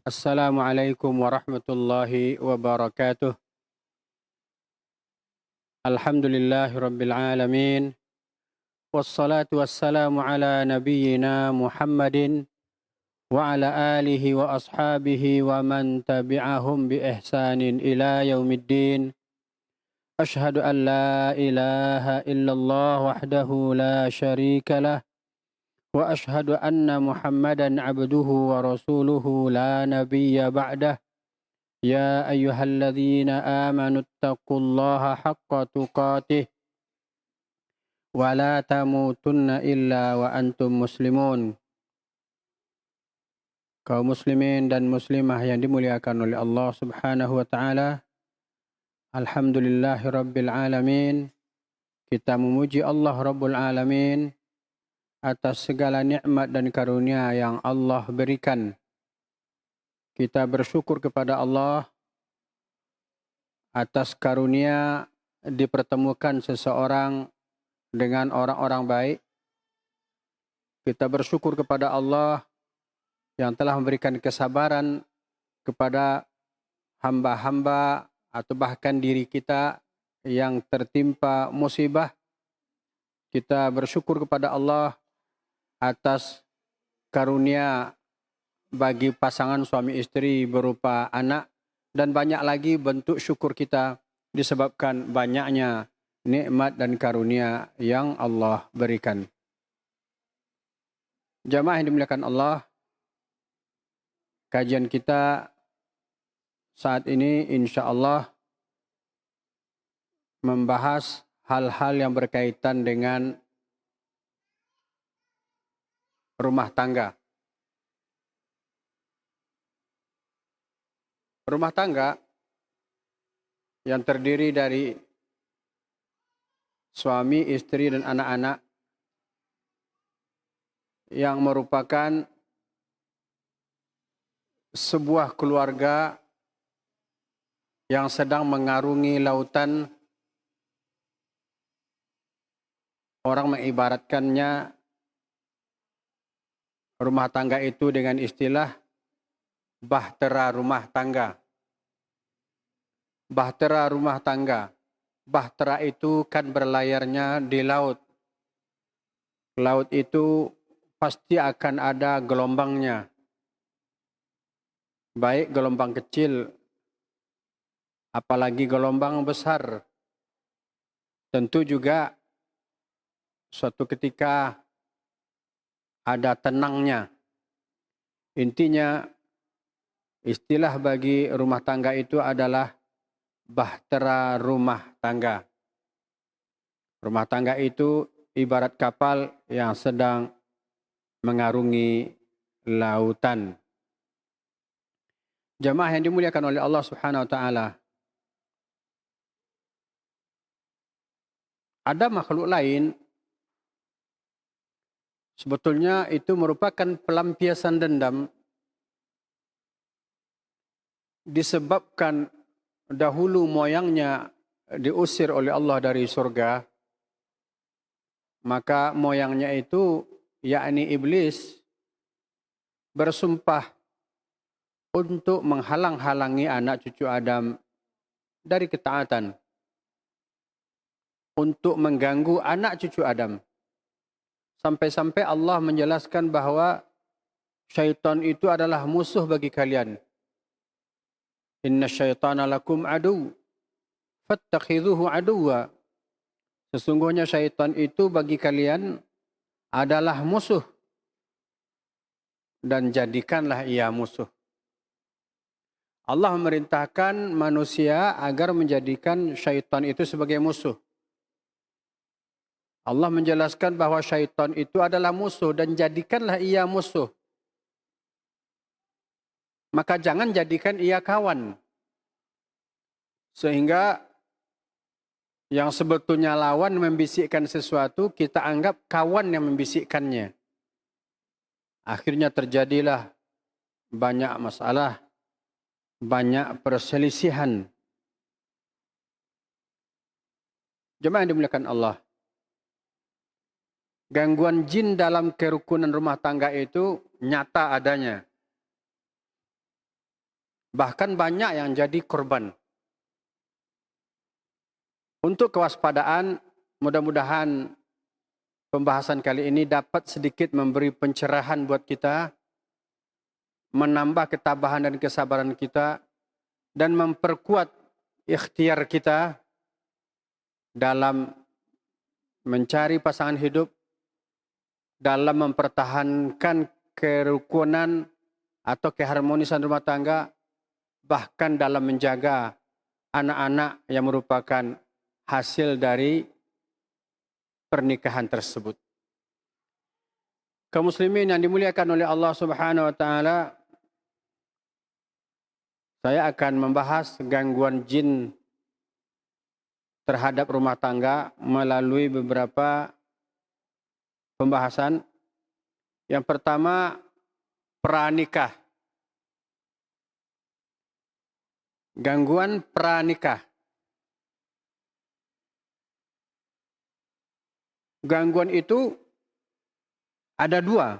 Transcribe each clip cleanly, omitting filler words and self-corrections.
Assalamualaikum warahmatullahi wabarakatuh. Alhamdulillahi rabbil alamin. Wassalatu wassalamu ala nabiyyina Muhammadin wa ala alihi wa ashabihi wa man tabi'ahum bi ihsanin ila yaumiddin. Ashhadu an la ilaha illallah wahdahu la syarika lah. Wa ashhadu anna Muhammadan abduhu wa rasuluhu la nabiyya ba'dah. يا أيها الذين آمنوا اتقوا الله حق تقاته ولا تموتن إلا وأنتم مسلمون. Kaum muslimin dan muslimah yang dimuliakan oleh Allah Subhanahu wa taala. Alhamdulillahi rabbil alamin. Kita memuji Allah Rabbul alamin atas segala nikmat dan karunia yang Allah berikan. Kita bersyukur kepada Allah atas karunia dipertemukan seseorang dengan orang-orang baik. Kita bersyukur kepada Allah yang telah memberikan kesabaran kepada hamba-hamba atau bahkan diri kita yang tertimpa musibah. Kita bersyukur kepada Allah atas karunia bagi pasangan suami istri berupa anak, dan banyak lagi bentuk syukur kita disebabkan banyaknya nikmat dan karunia yang Allah berikan. Jamaah yang dimuliakan Allah, kajian kita saat ini insya-Allah membahas hal-hal yang berkaitan dengan rumah tangga. Rumah tangga yang terdiri dari suami, istri, dan anak-anak yang merupakan sebuah keluarga yang sedang mengarungi lautan. Orang mengibaratkannya rumah tangga itu dengan istilah bahtera rumah tangga. Bahtera rumah tangga. Bahtera itu kan berlayarnya di laut. Laut itu pasti akan ada gelombangnya. Baik gelombang kecil, apalagi gelombang besar. Tentu juga suatu ketika ada tenangnya. Intinya, istilah bagi rumah tangga itu adalah bahtera rumah tangga. Rumah tangga itu ibarat kapal yang sedang mengarungi lautan. Jamaah yang dimuliakan oleh Allah Subhanahu wa taala. Ada makhluk lain sebetulnya itu merupakan pelampiasan dendam disebabkan dahulu moyangnya diusir oleh Allah dari surga, maka moyangnya itu, yakni iblis, bersumpah untuk menghalang-halangi anak cucu Adam dari ketaatan, untuk mengganggu anak cucu Adam. Sampai-sampai Allah menjelaskan bahwa syaitan itu adalah musuh bagi kalian. Inna syaitana lakum adu, fattakhidhuhu aduwa. Sesungguhnya syaitan itu bagi kalian adalah musuh, dan jadikanlah ia musuh. Allah memerintahkan manusia agar menjadikan syaitan itu sebagai musuh. Allah menjelaskan bahwa syaitan itu adalah musuh dan jadikanlah ia musuh. Maka jangan jadikan ia kawan. Sehingga yang sebetulnya lawan membisikkan sesuatu, kita anggap kawan yang membisikkannya. Akhirnya terjadilah banyak masalah, banyak perselisihan. Jemaah yang dimuliakan Allah. Gangguan jin dalam kerukunan rumah tangga itu nyata adanya. Bahkan banyak yang jadi korban. Untuk kewaspadaan, mudah-mudahan pembahasan kali ini dapat sedikit memberi pencerahan buat kita, menambah ketabahan dan kesabaran kita, dan memperkuat ikhtiar kita dalam mencari pasangan hidup, dalam mempertahankan kerukunan atau keharmonisan rumah tangga, bahkan dalam menjaga anak-anak yang merupakan hasil dari pernikahan tersebut. Kaum muslimin yang dimuliakan oleh Allah Subhanahu wa taala, saya akan membahas gangguan jin terhadap rumah tangga melalui beberapa pembahasan. Yang pertama, pranikah. Gangguan pranikah. Gangguan itu ada dua.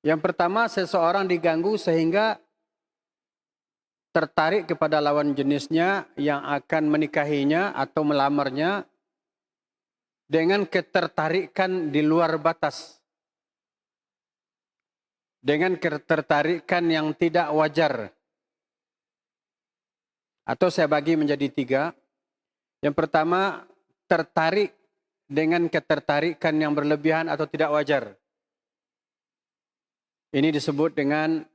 Yang pertama, seseorang diganggu sehingga tertarik kepada lawan jenisnya yang akan menikahinya atau melamarnya dengan ketertarikan di luar batas. Dengan ketertarikan yang tidak wajar. Atau saya bagi menjadi tiga. Yang pertama, tertarik dengan ketertarikan yang berlebihan atau tidak wajar. Ini disebut dengan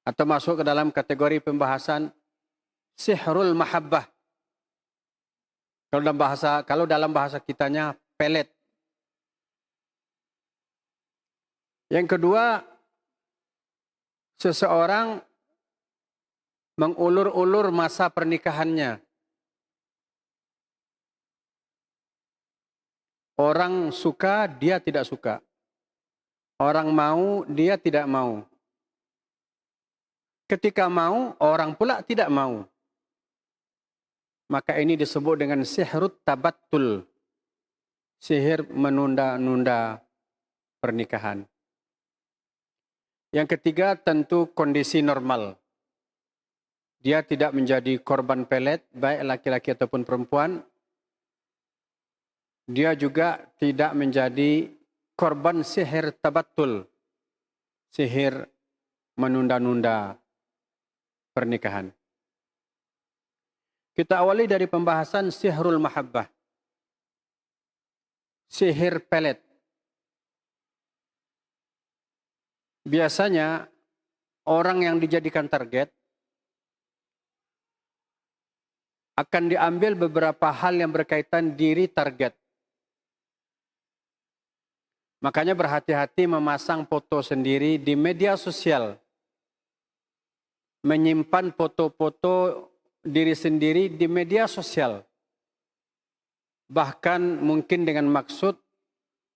atau masuk ke dalam kategori pembahasan sihrul mahabbah. Kalau dalam bahasa kitanya pelet. Yang kedua, seseorang mengulur-ulur masa pernikahannya. Orang suka, dia tidak suka. Orang mau, dia tidak mau. Ketika mau, orang pula tidak mau. Maka ini disebut dengan sihrut tabattul. Sihir menunda-nunda pernikahan. Yang ketiga tentu kondisi normal. Dia tidak menjadi korban pelet, baik laki-laki ataupun perempuan. Dia juga tidak menjadi korban sihir tabattul. Sihir menunda-nunda pernikahan. Kita awali dari pembahasan sihrul mahabbah. Sihir pelet. Biasanya orang yang dijadikan target akan diambil beberapa hal yang berkaitan diri target. Makanya berhati-hati memasang foto sendiri di media sosial. Menyimpan foto-foto diri sendiri di media sosial. Bahkan mungkin dengan maksud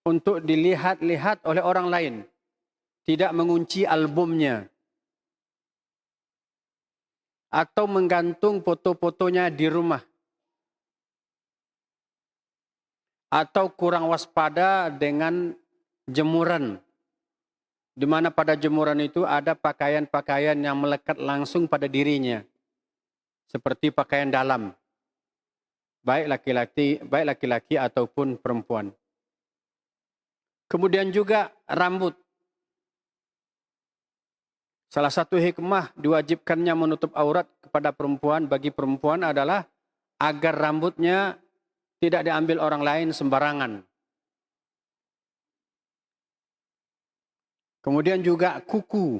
untuk dilihat-lihat oleh orang lain. Tidak mengunci albumnya. Atau menggantung foto-fotonya di rumah. Atau kurang waspada dengan jemuran. Di mana pada jemuran itu ada pakaian-pakaian yang melekat langsung pada dirinya. Seperti pakaian dalam. Baik laki-laki ataupun perempuan. Kemudian juga rambut. Salah satu hikmah diwajibkannya menutup aurat kepada perempuan bagi perempuan adalah agar rambutnya tidak diambil orang lain sembarangan. Kemudian juga kuku,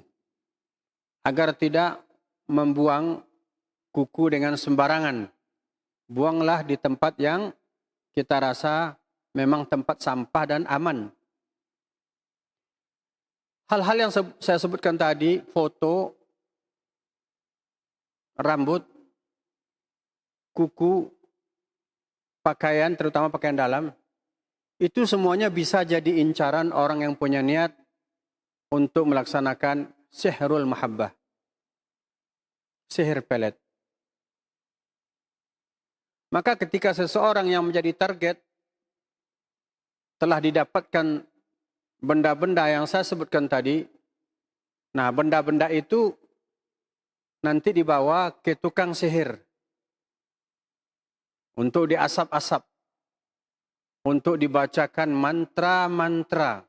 agar tidak membuang kuku dengan sembarangan. Buanglah di tempat yang kita rasa memang tempat sampah dan aman. Hal-hal yang saya sebutkan tadi, foto, rambut, kuku, pakaian, terutama pakaian dalam, itu semuanya bisa jadi incaran orang yang punya niat untuk melaksanakan sihrul mahabbah. Sihir pelet. Maka ketika seseorang yang menjadi target telah didapatkan benda-benda yang saya sebutkan tadi, nah benda-benda itu nanti dibawa ke tukang sihir untuk diasap-asap, untuk dibacakan mantra-mantra.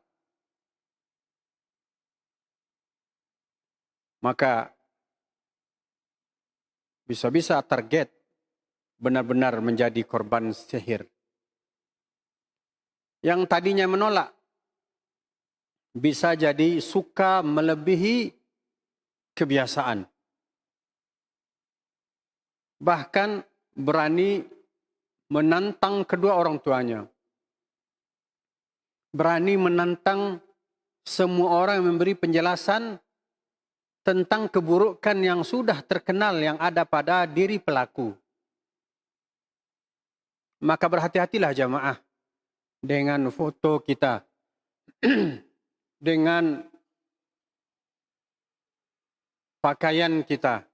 Maka bisa-bisa target benar-benar menjadi korban sihir. Yang tadinya menolak, bisa jadi suka melebihi kebiasaan. Bahkan berani menantang kedua orang tuanya. Berani menantang semua orang yang memberi penjelasan tentang keburukan yang sudah terkenal yang ada pada diri pelaku. Maka berhati-hatilah jamaah dengan foto kita, dengan pakaian kita,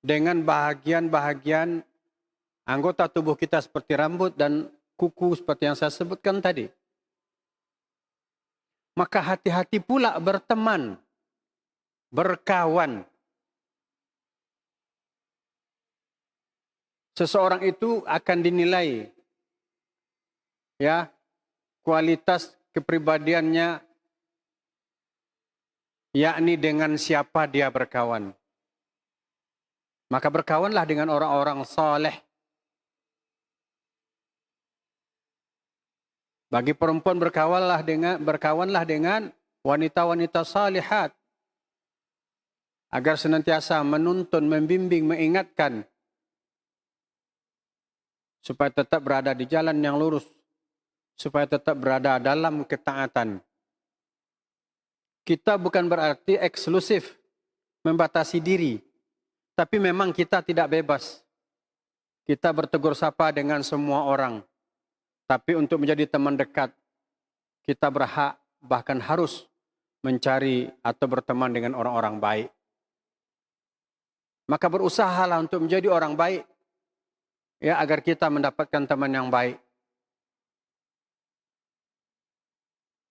dengan bahagian-bahagian anggota tubuh kita seperti rambut dan kuku seperti yang saya sebutkan tadi. Maka hati-hati pula berteman, berkawan. Seseorang itu akan dinilai ya kualitas kepribadiannya, yakni dengan siapa dia berkawan. Maka berkawanlah dengan orang-orang saleh. Bagi perempuan berkawanlah dengan wanita-wanita salihat agar senantiasa menuntun, membimbing, mengingatkan supaya tetap berada di jalan yang lurus, supaya tetap berada dalam ketaatan. Kita bukan berarti eksklusif membatasi diri, tapi memang kita tidak bebas. Kita bertegur sapa dengan semua orang. Tapi untuk menjadi teman dekat, kita berhak bahkan harus mencari atau berteman dengan orang-orang baik. Maka berusahalah untuk menjadi orang baik, ya agar kita mendapatkan teman yang baik.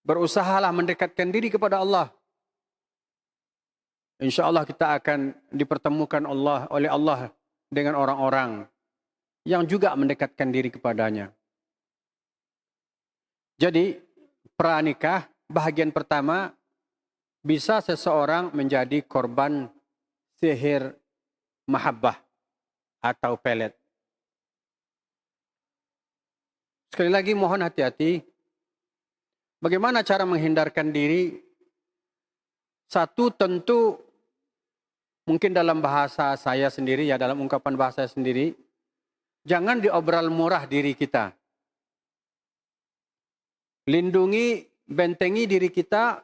Berusahalah mendekatkan diri kepada Allah. Insya Allah kita akan dipertemukan oleh Allah dengan orang-orang yang juga mendekatkan diri kepadanya. Jadi, pranikah bahagian pertama bisa seseorang menjadi korban sihir mahabbah atau pelet. Sekali lagi mohon hati-hati. Bagaimana cara menghindarkan diri? Satu tentu mungkin dalam bahasa saya sendiri, ya dalam ungkapan bahasa saya sendiri, jangan diobral murah diri kita. Lindungi, bentengi diri kita,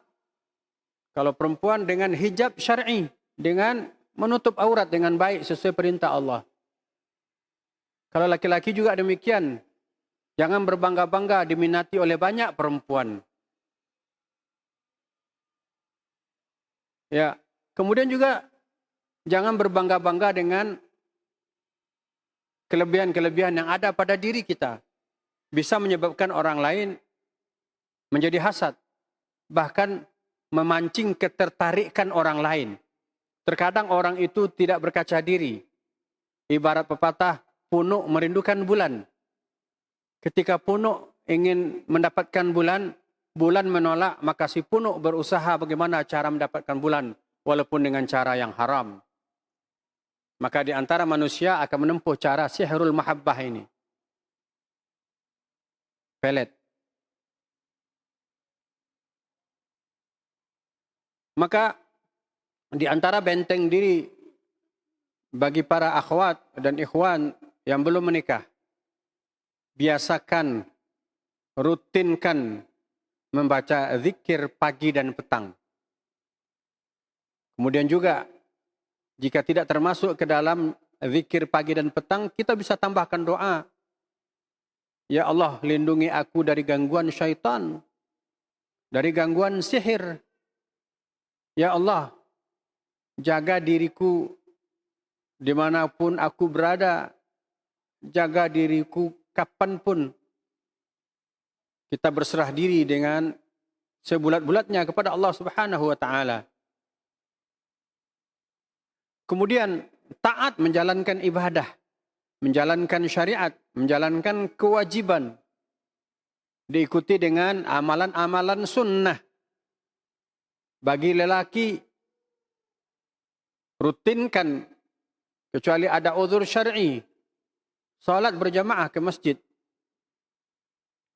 kalau perempuan dengan hijab syar'i, dengan menutup aurat dengan baik sesuai perintah Allah. Kalau laki-laki juga demikian, jangan berbangga-bangga diminati oleh banyak perempuan. Ya, kemudian juga jangan berbangga-bangga dengan kelebihan-kelebihan yang ada pada diri kita. Bisa menyebabkan orang lain menjadi hasad, bahkan memancing ketertarikan orang lain. Terkadang orang itu tidak berkaca diri. Ibarat pepatah, punuk merindukan bulan. Ketika punuk ingin mendapatkan bulan, bulan menolak, maka si punuk berusaha bagaimana cara mendapatkan bulan, walaupun dengan cara yang haram. Maka di antara manusia akan menempuh cara sihrul mahabbah ini. Pelet. Maka di antara benteng diri bagi para akhwat dan ikhwan yang belum menikah, biasakan, rutinkan membaca zikir pagi dan petang. Kemudian juga, jika tidak termasuk ke dalam zikir pagi dan petang, kita bisa tambahkan doa. Ya Allah, lindungi aku dari gangguan syaitan, dari gangguan sihir. Ya Allah, jaga diriku dimanapun aku berada. Jaga diriku kapanpun. Kita berserah diri dengan sebulat-bulatnya kepada Allah Subhanahu wa taala. Kemudian taat menjalankan ibadah, menjalankan syariat, menjalankan kewajiban. Diikuti dengan amalan-amalan sunnah. Bagi lelaki, rutinkan, kecuali ada uzur syar'i, salat berjamaah ke masjid.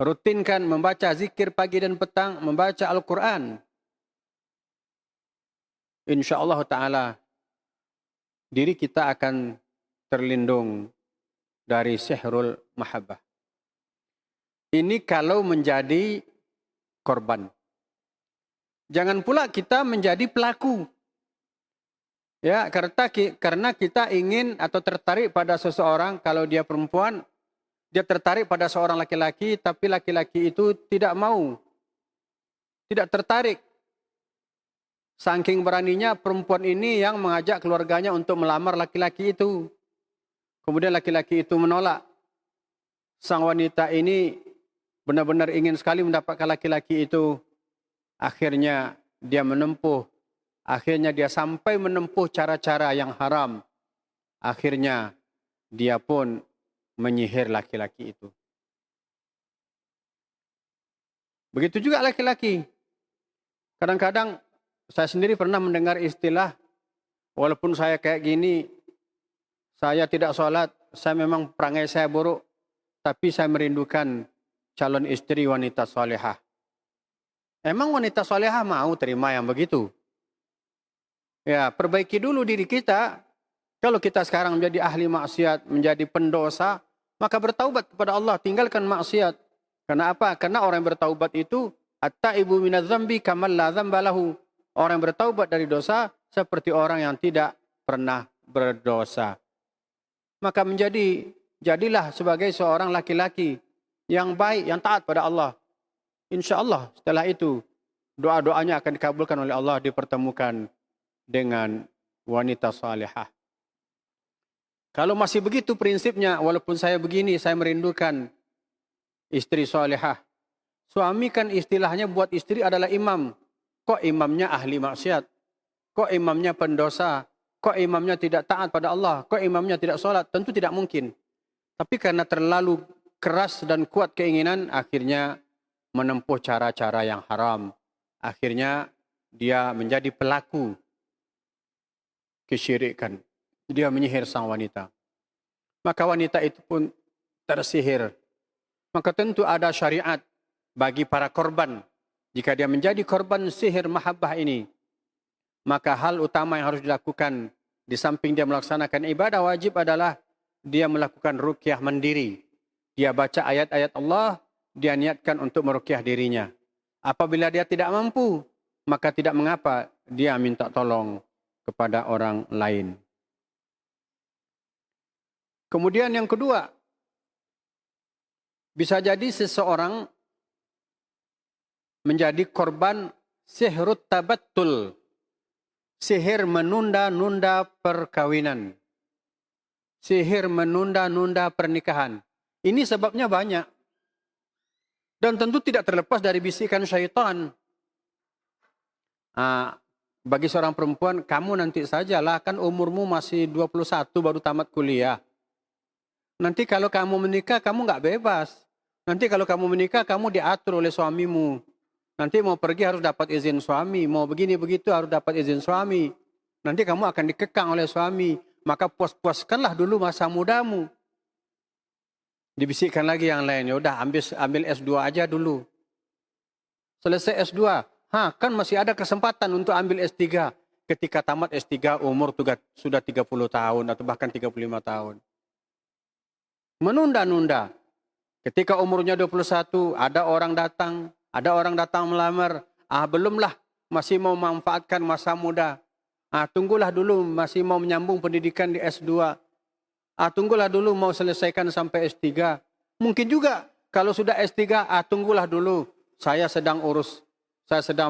Rutinkan membaca zikir pagi dan petang, membaca Al-Quran. InsyaAllah ta'ala, diri kita akan terlindung dari sihrul mahabbah. Ini kalau menjadi korban. Jangan pula kita menjadi pelaku. Ya, karena kita ingin atau tertarik pada seseorang, kalau dia perempuan, dia tertarik pada seorang laki-laki, tapi laki-laki itu tidak mau. Tidak tertarik. Saking beraninya perempuan ini yang mengajak keluarganya untuk melamar laki-laki itu. Kemudian laki-laki itu menolak. Sang wanita ini benar-benar ingin sekali mendapatkan laki-laki itu. Akhirnya dia menempuh. Akhirnya dia sampai menempuh cara-cara yang haram. Akhirnya dia pun menyihir laki-laki itu. Begitu juga laki-laki. Kadang-kadang saya sendiri pernah mendengar istilah, walaupun saya kayak gini, saya tidak sholat, saya memang perangai saya buruk, tapi saya merindukan calon istri wanita solehah. Emang wanita solehah mau terima yang begitu? Ya, perbaiki dulu diri kita. Kalau kita sekarang menjadi ahli maksiat, menjadi pendosa, maka bertaubat kepada Allah, tinggalkan maksiat. Karena apa? Karena orang yang bertaubat itu at-taibu minadz-dzambi kaman la dzamba lahu. Orang yang bertaubat dari dosa seperti orang yang tidak pernah berdosa. Maka jadilah sebagai seorang laki-laki yang baik, yang taat pada Allah. InsyaAllah setelah itu doa-doanya akan dikabulkan oleh Allah, dipertemukan dengan wanita salihah. Kalau masih begitu prinsipnya, walaupun saya begini, saya merindukan istri salihah. Suami kan istilahnya buat istri adalah imam. Kok imamnya ahli maksiat? Kok imamnya pendosa? Kok imamnya tidak taat pada Allah? Kok imamnya tidak sholat? Tentu tidak mungkin. Tapi karena terlalu keras dan kuat keinginan, akhirnya menempuh cara-cara yang haram. Akhirnya dia menjadi pelaku kesyirikan. Dia menyihir sang wanita. Maka wanita itu pun tersihir. Maka tentu ada syariat bagi para korban. Jika dia menjadi korban sihir mahabbah ini, maka hal utama yang harus dilakukan di samping dia melaksanakan ibadah wajib adalah dia melakukan ruqyah mandiri. Dia baca ayat-ayat Allah, dia niatkan untuk meruqyah dirinya. Apabila dia tidak mampu, maka tidak mengapa dia minta tolong kepada orang lain. Kemudian yang kedua, bisa jadi seseorang menjadi korban sihrut tabattul. Sihir menunda-nunda perkawinan. Sihir menunda-nunda pernikahan. Ini sebabnya banyak. Dan tentu tidak terlepas dari bisikan syaitan. Bagi seorang perempuan, kamu nanti sajalah, kan umurmu masih 21 baru tamat kuliah. Nanti kalau kamu menikah, kamu nggak bebas. Nanti kalau kamu menikah, kamu diatur oleh suamimu. Nanti mau pergi harus dapat izin suami. Mau begini begitu harus dapat izin suami. Nanti kamu akan dikekang oleh suami. Maka puas-puaskanlah dulu masa mudamu. Dibisikkan lagi yang lain. Ya udah ambil S2 aja dulu. Selesai S2. Kan masih ada kesempatan untuk ambil S3. Ketika tamat S3 umur sudah 30 tahun atau bahkan 35 tahun. Menunda-nunda. Ketika umurnya 21 ada orang datang. Ada orang datang melamar, belumlah, masih mau memanfaatkan masa muda. Tunggulah dulu, masih mau menyambung pendidikan di S2. Tunggulah dulu, mau selesaikan sampai S3. Mungkin juga, kalau sudah S3, tunggulah dulu. Saya sedang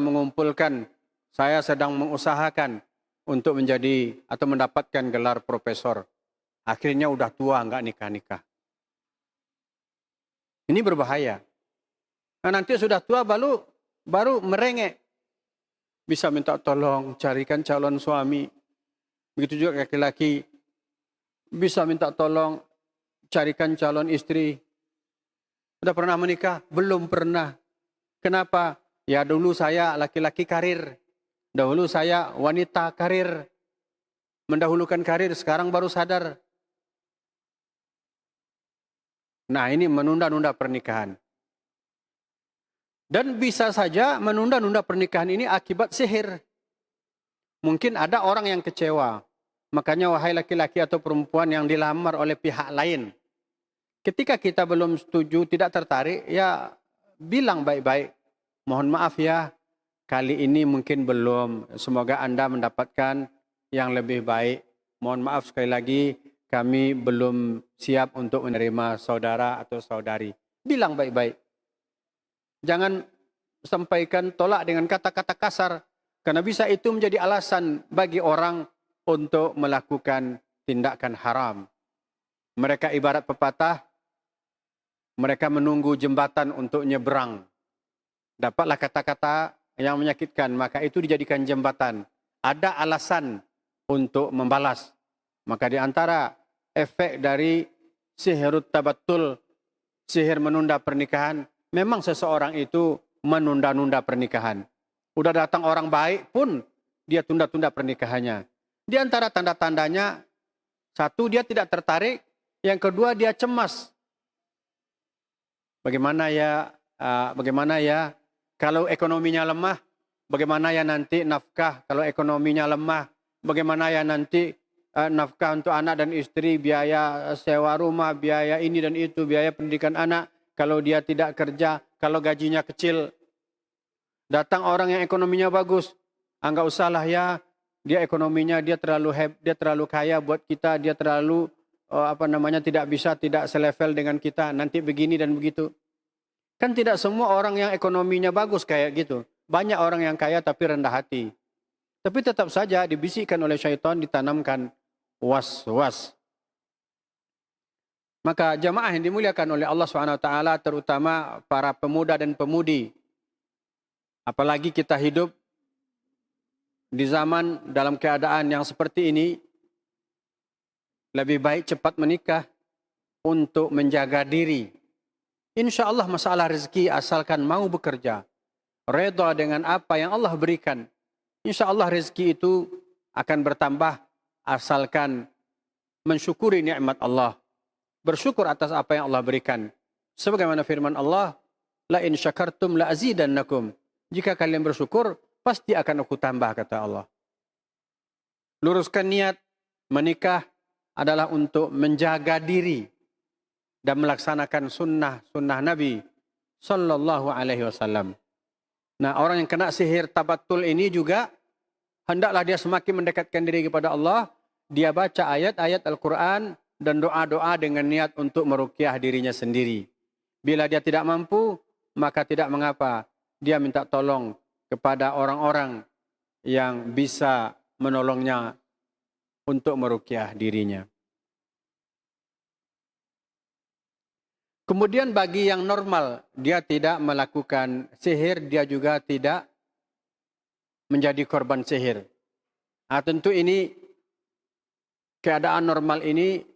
mengumpulkan, saya sedang mengusahakan untuk menjadi atau mendapatkan gelar profesor. Akhirnya udah tua, enggak nikah-nikah. Ini berbahaya. Nanti sudah tua baru baru merengek. Bisa minta tolong carikan calon suami. Begitu juga laki-laki. Bisa minta tolong carikan calon istri. Sudah pernah menikah? Belum pernah. Kenapa? Ya dulu saya laki-laki karir. Dahulu saya wanita karir. Mendahulukan karir, sekarang baru sadar. Nah, ini menunda-nunda pernikahan. Dan bisa saja menunda-nunda pernikahan ini akibat sihir. Mungkin ada orang yang kecewa. Makanya wahai laki-laki atau perempuan yang dilamar oleh pihak lain. Ketika kita belum setuju, tidak tertarik, ya bilang baik-baik. Mohon maaf ya, kali ini mungkin belum. Semoga Anda mendapatkan yang lebih baik. Mohon maaf sekali lagi, kami belum siap untuk menerima saudara atau saudari. Bilang baik-baik. Jangan sampaikan tolak dengan kata-kata kasar. Karena bisa itu menjadi alasan bagi orang untuk melakukan tindakan haram. Mereka ibarat pepatah, mereka menunggu jembatan untuk nyebrang. Dapatlah kata-kata yang menyakitkan, maka itu dijadikan jembatan. Ada alasan untuk membalas. Maka di antara efek dari sihirut tabattul, sihir menunda pernikahan, memang seseorang itu menunda-nunda pernikahan. Udah datang orang baik pun dia tunda-tunda pernikahannya. Di antara tanda-tandanya, satu dia tidak tertarik, yang kedua dia cemas. Bagaimana ya kalau ekonominya lemah, bagaimana ya nanti nafkah kalau ekonominya lemah, bagaimana ya nanti nafkah untuk anak dan istri, biaya sewa rumah, biaya ini dan itu, biaya pendidikan anak, kalau dia tidak kerja, kalau gajinya kecil. Datang orang yang ekonominya bagus, enggak usahlah ya, dia ekonominya dia terlalu kaya buat kita, dia terlalu tidak selevel dengan kita, nanti begini dan begitu. Kan tidak semua orang yang ekonominya bagus kayak gitu. Banyak orang yang kaya tapi rendah hati. Tapi tetap saja dibisikkan oleh syaitan, ditanamkan was-was. Maka jamaah yang dimuliakan oleh Allah SWT, terutama para pemuda dan pemudi, apalagi kita hidup di zaman dalam keadaan yang seperti ini, lebih baik cepat menikah untuk menjaga diri. Insya Allah masalah rezeki asalkan mau bekerja, redha dengan apa yang Allah berikan. Insya Allah rezeki itu akan bertambah asalkan mensyukuri nikmat Allah. Bersyukur atas apa yang Allah berikan. Sebagaimana firman Allah, la in syakartum la azidannakum. Jika kalian bersyukur, pasti akan aku tambah, kata Allah. Luruskan niat, menikah adalah untuk menjaga diri dan melaksanakan sunnah Nabi Sallallahu Alaihi Wasallam. Nah, orang yang kena sihir tabattul ini juga hendaklah dia semakin mendekatkan diri kepada Allah. Dia baca ayat-ayat Al-Quran dan doa-doa dengan niat untuk meruqyah dirinya sendiri. Bila dia tidak mampu, maka tidak mengapa. Dia minta tolong kepada orang-orang yang bisa menolongnya untuk meruqyah dirinya. Kemudian bagi yang normal, dia tidak melakukan sihir, dia juga tidak menjadi korban sihir. Nah, tentu ini, keadaan normal ini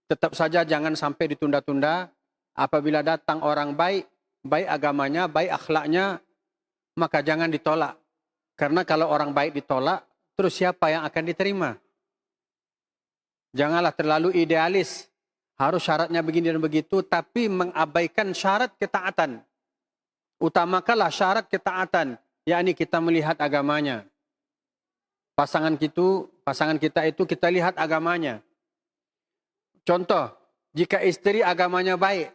tetap saja jangan sampai ditunda-tunda. Apabila datang orang baik, baik agamanya, baik akhlaknya, maka jangan ditolak. Karena kalau orang baik ditolak, terus siapa yang akan diterima? Janganlah terlalu idealis. Harus syaratnya begini dan begitu, tapi mengabaikan syarat ketaatan. Utamakanlah syarat ketaatan, yakni kita melihat agamanya. Pasangan kita itu kita lihat agamanya. Contoh, jika istri agamanya baik,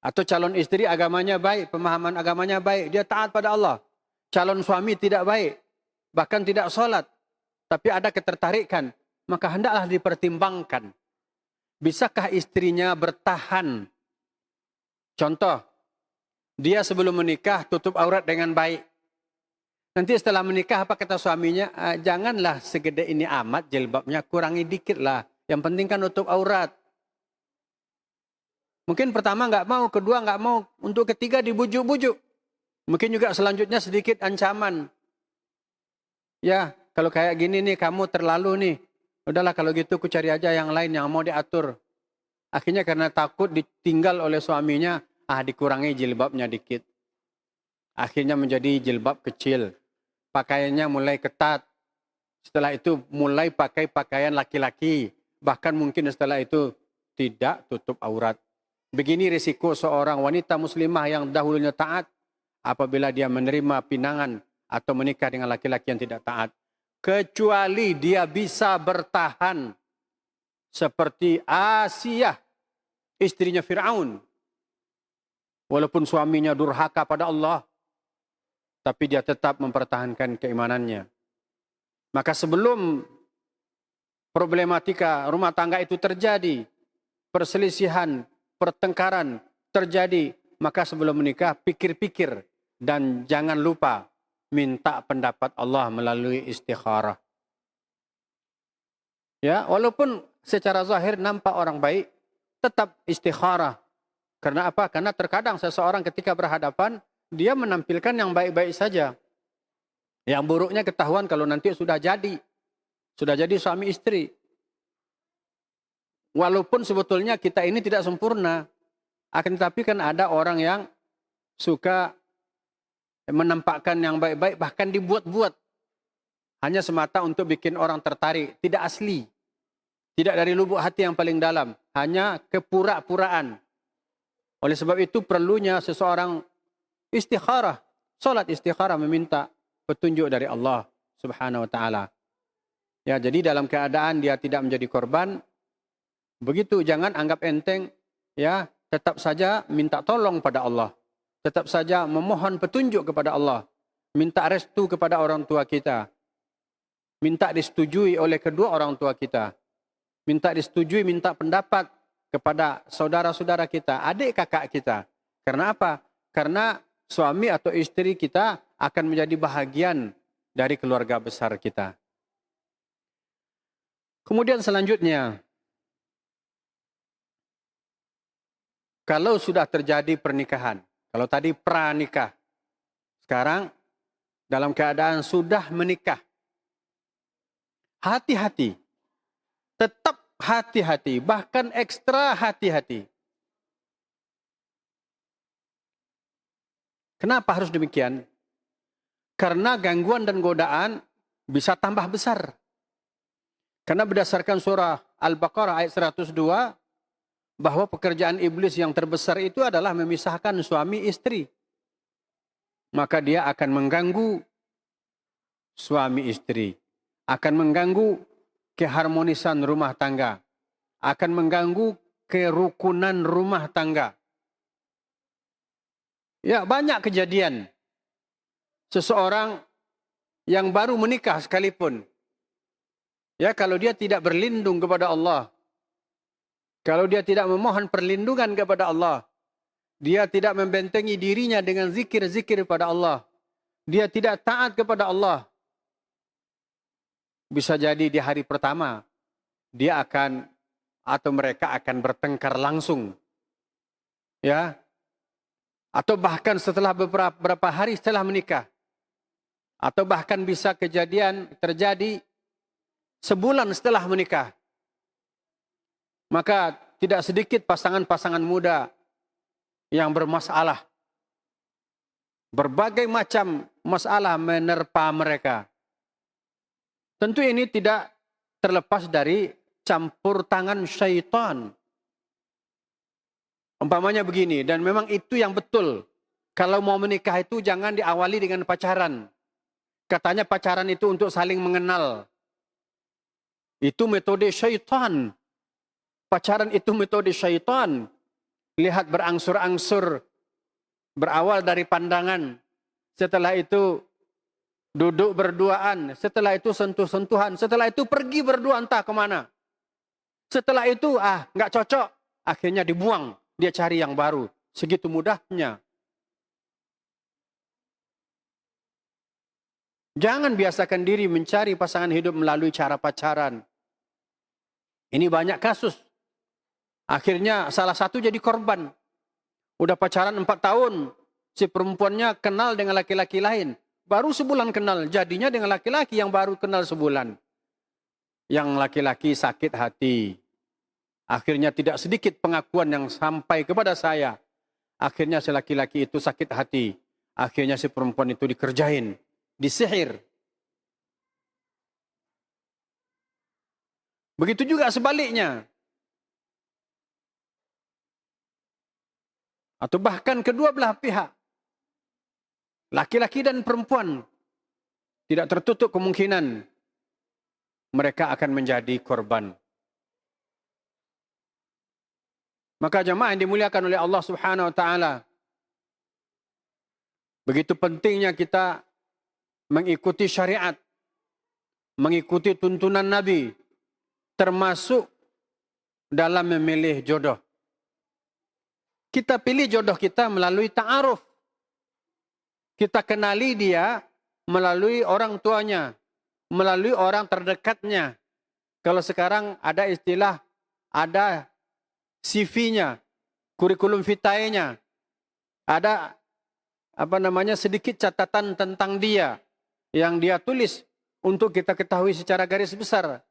atau calon istri agamanya baik, pemahaman agamanya baik, dia taat pada Allah. Calon suami tidak baik, bahkan tidak sholat, tapi ada ketertarikan, maka hendaklah dipertimbangkan. Bisakah istrinya bertahan? Contoh, dia sebelum menikah tutup aurat dengan baik. Nanti setelah menikah apa kata suaminya? Janganlah segede ini amat jilbabnya, kurangi dikit lah. Yang penting kan tutup aurat. Mungkin pertama nggak mau, kedua nggak mau, untuk ketiga dibujuk-bujuk. Mungkin juga selanjutnya sedikit ancaman. Ya, kalau kayak gini nih, kamu terlalu nih. Udahlah kalau gitu aku cari aja yang lain yang mau diatur. Akhirnya karena takut ditinggal oleh suaminya, dikurangi jilbabnya dikit. Akhirnya menjadi jilbab kecil. Pakaiannya mulai ketat. Setelah itu mulai pakai pakaian laki-laki. Bahkan mungkin setelah itu tidak tutup aurat. Begini risiko seorang wanita muslimah yang dahulunya taat. Apabila dia menerima pinangan atau menikah dengan laki-laki yang tidak taat. Kecuali dia bisa bertahan. Seperti Asiyah, istrinya Fir'aun. Walaupun suaminya durhaka pada Allah. Tapi dia tetap mempertahankan keimanannya. Maka sebelum problematika rumah tangga itu terjadi, perselisihan, pertengkaran terjadi, maka sebelum menikah pikir-pikir dan jangan lupa minta pendapat Allah melalui istikharah. Ya, walaupun secara zahir nampak orang baik, tetap istikharah. Karena apa? Karena terkadang seseorang ketika berhadapan, dia menampilkan yang baik-baik saja. Yang buruknya ketahuan kalau nanti sudah jadi suami istri. Walaupun sebetulnya kita ini tidak sempurna, akan tetapi kan ada orang yang suka menampakkan yang baik-baik, bahkan dibuat-buat. Hanya semata untuk bikin orang tertarik, tidak asli. Tidak dari lubuk hati yang paling dalam, hanya kepura-puraan. Oleh sebab itu perlunya seseorang istikharah, salat istikharah meminta petunjuk dari Allah Subhanahu wa taala. Ya, jadi dalam keadaan dia tidak menjadi korban, begitu jangan anggap enteng, ya, tetap saja minta tolong pada Allah. Tetap saja memohon petunjuk kepada Allah. Minta restu kepada orang tua kita. Minta disetujui oleh kedua orang tua kita. Minta disetujui, minta pendapat kepada saudara-saudara kita, adik kakak kita. Karena apa? Karena suami atau istri kita akan menjadi bahagian dari keluarga besar kita. Kemudian selanjutnya, kalau sudah terjadi pernikahan, kalau tadi pranikah, sekarang dalam keadaan sudah menikah, hati-hati, tetap hati-hati, bahkan ekstra hati-hati. Kenapa harus demikian? Karena gangguan dan godaan bisa tambah besar. Karena berdasarkan surah Al-Baqarah ayat 102, bahwa pekerjaan iblis yang terbesar itu adalah memisahkan suami istri. Maka dia akan mengganggu suami istri. Akan mengganggu keharmonisan rumah tangga. Akan mengganggu kerukunan rumah tangga. Ya, banyak kejadian. Seseorang yang baru menikah sekalipun, ya, kalau dia tidak berlindung kepada Allah, kalau dia tidak memohon perlindungan kepada Allah, dia tidak membentengi dirinya dengan zikir-zikir kepada Allah, dia tidak taat kepada Allah, bisa jadi di hari pertama dia akan atau mereka akan bertengkar langsung, ya, atau bahkan setelah beberapa hari setelah menikah, atau bahkan bisa kejadian terjadi sebulan setelah menikah. Maka tidak sedikit pasangan-pasangan muda yang bermasalah. Berbagai macam masalah menerpa mereka. Tentu ini tidak terlepas dari campur tangan syaitan. Umpamanya begini, dan memang itu yang betul. Kalau mau menikah itu jangan diawali dengan pacaran. Katanya pacaran itu untuk saling mengenal. Itu metode syaitan. Pacaran itu metode syaitan. Lihat berangsur-angsur. Berawal dari pandangan. Setelah itu duduk berduaan. Setelah itu sentuh-sentuhan. Setelah itu pergi berdua entah kemana. Setelah itu nggak cocok. Akhirnya dibuang. Dia cari yang baru. Segitu mudahnya. Jangan biasakan diri mencari pasangan hidup melalui cara pacaran. Ini banyak kasus. Akhirnya salah satu jadi korban. Udah pacaran 4 tahun. Si perempuannya kenal dengan laki-laki lain. Baru sebulan kenal, jadinya dengan laki-laki yang baru kenal sebulan. Yang laki-laki sakit hati. Akhirnya tidak sedikit pengakuan yang sampai kepada saya. Akhirnya si laki-laki itu sakit hati. Akhirnya si perempuan itu dikerjain, disihir. Begitu juga sebaliknya. Atau bahkan kedua belah pihak. Laki-laki dan perempuan. Tidak tertutup kemungkinan mereka akan menjadi korban. Maka jemaah yang dimuliakan oleh Allah Subhanahu wa taala, begitu pentingnya kita mengikuti syariat, mengikuti tuntunan Nabi, termasuk dalam memilih jodoh. Kita pilih jodoh kita melalui ta'aruf. Kita kenali dia melalui orang tuanya, melalui orang terdekatnya. Kalau sekarang ada istilah, ada CV-nya, kurikulum vitae-nya, ada sedikit catatan tentang dia yang dia tulis untuk kita ketahui secara garis besar.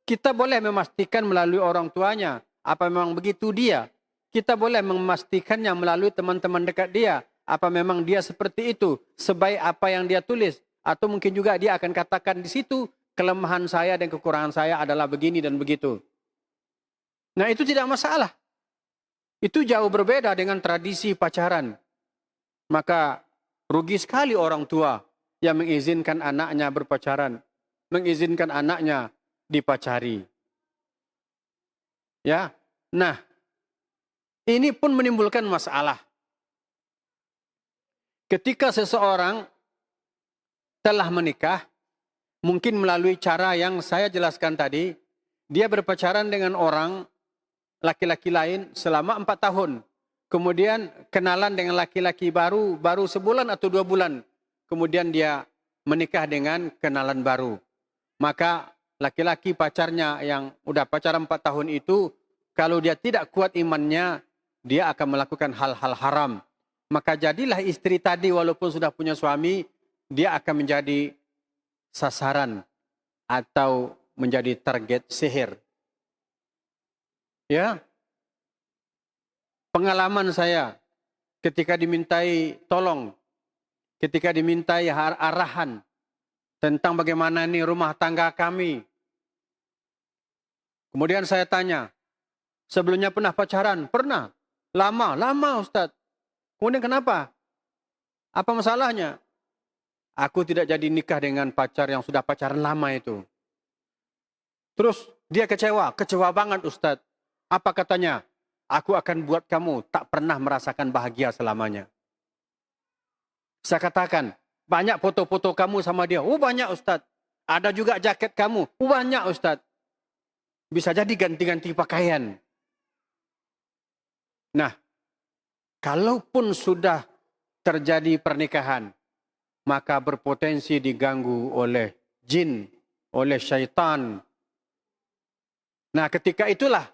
Kita boleh memastikan melalui orang tuanya apa memang begitu dia. Kita boleh memastikannya melalui teman-teman dekat dia. Apa memang dia seperti itu, sebaik apa yang dia tulis. Atau mungkin juga dia akan katakan di situ, kelemahan saya dan kekurangan saya adalah begini dan begitu. Nah itu tidak masalah. Itu jauh berbeda dengan tradisi pacaran. Maka rugi sekali orang tua yang mengizinkan anaknya berpacaran. Mengizinkan anaknya dipacari. Ya, nah ini pun menimbulkan masalah. Ketika seseorang telah menikah, mungkin melalui cara yang saya jelaskan tadi, dia berpacaran dengan orang laki-laki lain selama 4 tahun. Kemudian kenalan dengan laki-laki baru sebulan atau 2 bulan. Kemudian dia menikah dengan kenalan baru. Maka laki-laki pacarnya yang udah pacaran 4 tahun itu, kalau dia tidak kuat imannya, dia akan melakukan hal-hal haram. Maka jadilah istri tadi walaupun sudah punya suami, dia akan menjadi sasaran atau menjadi target sihir. Ya, pengalaman saya ketika dimintai tolong, ketika dimintai arahan tentang bagaimana ini rumah tangga kami. Kemudian saya tanya, sebelumnya pernah pacaran? Pernah. Lama Ustaz. Kemudian kenapa? Apa masalahnya? Aku tidak jadi nikah dengan pacar yang sudah pacaran lama itu. Terus dia kecewa banget Ustaz. Apa katanya? Aku akan buat kamu tak pernah merasakan bahagia selamanya. Saya katakan, banyak foto-foto kamu sama dia. Oh banyak Ustaz. Ada juga jaket kamu. Oh banyak Ustaz. Bisa jadi ganti-ganti pakaian. Nah, kalaupun sudah terjadi pernikahan, maka berpotensi diganggu oleh jin, oleh syaitan. Nah, ketika itulah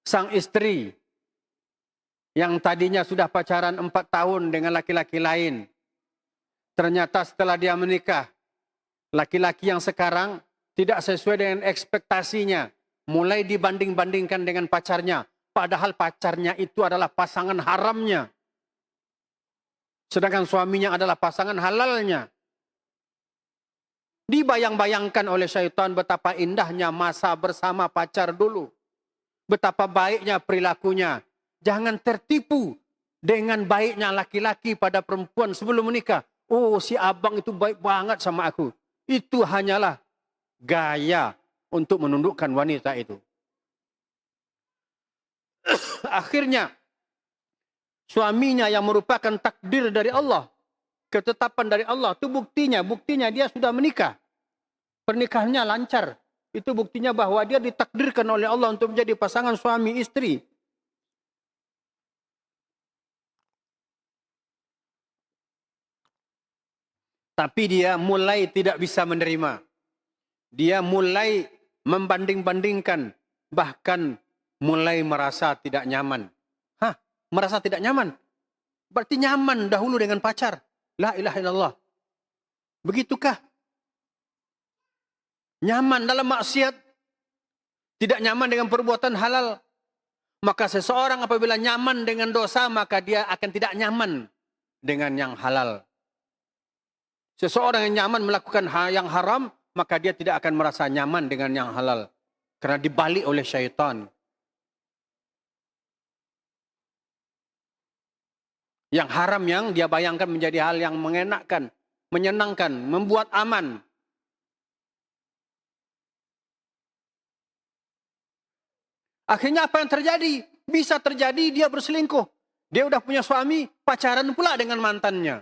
sang istri yang tadinya sudah pacaran 4 tahun dengan laki-laki lain, ternyata setelah dia menikah, laki-laki yang sekarang tidak sesuai dengan ekspektasinya, mulai dibanding-bandingkan dengan pacarnya. Padahal pacarnya itu adalah pasangan haramnya. Sedangkan suaminya adalah pasangan halalnya. Dibayang-bayangkan oleh syaitan betapa indahnya masa bersama pacar dulu. Betapa baiknya perilakunya. Jangan tertipu dengan baiknya laki-laki pada perempuan sebelum menikah. Oh si abang itu baik banget sama aku. Itu hanyalah gaya untuk menundukkan wanita itu. Akhirnya suaminya yang merupakan takdir dari Allah, ketetapan dari Allah, itu buktinya dia sudah menikah. Pernikahannya lancar. Itu buktinya bahwa dia ditakdirkan oleh Allah untuk menjadi pasangan suami istri. Tapi dia mulai tidak bisa menerima. Dia mulai membanding-bandingkan, bahkan mulai merasa tidak nyaman. Merasa tidak nyaman? Berarti nyaman dahulu dengan pacar. La ilaha illallah. Begitukah? Nyaman dalam maksiat. Tidak nyaman dengan perbuatan halal. Maka seseorang apabila nyaman dengan dosa, maka dia akan tidak nyaman dengan yang halal. Seseorang yang nyaman melakukan yang haram, maka dia tidak akan merasa nyaman dengan yang halal. Karena dibalik oleh syaitan. Yang haram yang dia bayangkan menjadi hal yang mengenakkan, menyenangkan, membuat aman. Akhirnya apa yang terjadi? Bisa terjadi dia berselingkuh. Dia udah punya suami, pacaran pula dengan mantannya.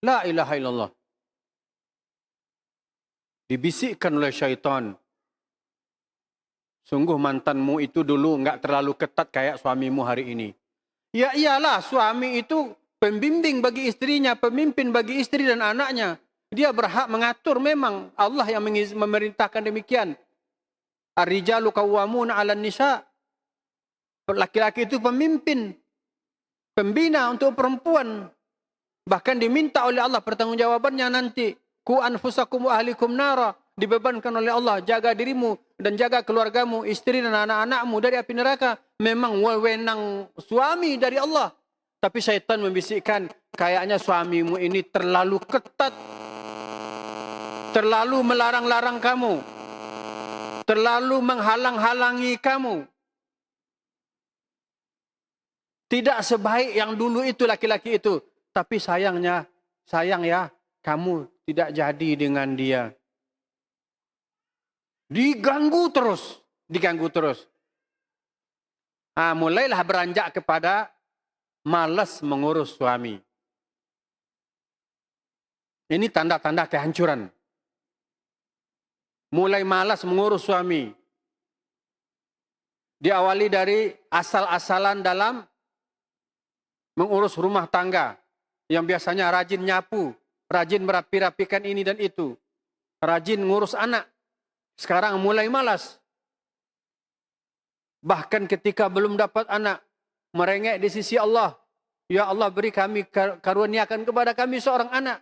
La ilaha illallah. Dibisikkan oleh syaitan. Sungguh mantanmu itu dulu enggak terlalu ketat kayak suamimu hari ini. Ya iyalah, suami itu pembimbing bagi istrinya, pemimpin bagi istri dan anaknya. Dia berhak mengatur, memang Allah yang memerintahkan demikian. Ar-rijalu qawwamuna 'alan nisa. Laki-laki itu pemimpin, pembina untuk perempuan. Bahkan diminta oleh Allah pertanggungjawabannya nanti. Ku anfusakum wa ahlikum nara. Dibebankan oleh Allah, jaga dirimu dan jaga keluargamu, istri dan anak-anakmu dari api neraka. Memang wewenang suami dari Allah. Tapi syaitan membisikkan, kayaknya suamimu ini terlalu ketat. Terlalu melarang-larang kamu. Terlalu menghalang-halangi kamu. Tidak sebaik yang dulu itu laki-laki itu. Tapi sayang ya, kamu tidak jadi dengan dia. Diganggu terus. Mulailah beranjak kepada malas mengurus suami. Ini tanda-tanda kehancuran. Mulai malas mengurus suami. Diawali dari asal-asalan dalam mengurus rumah tangga. Yang biasanya rajin nyapu, rajin merapi-rapikan ini dan itu. Rajin ngurus anak. Sekarang mulai malas. Bahkan ketika belum dapat anak, merengek di sisi Allah. Ya Allah, beri kami, karuniakan kepada kami seorang anak.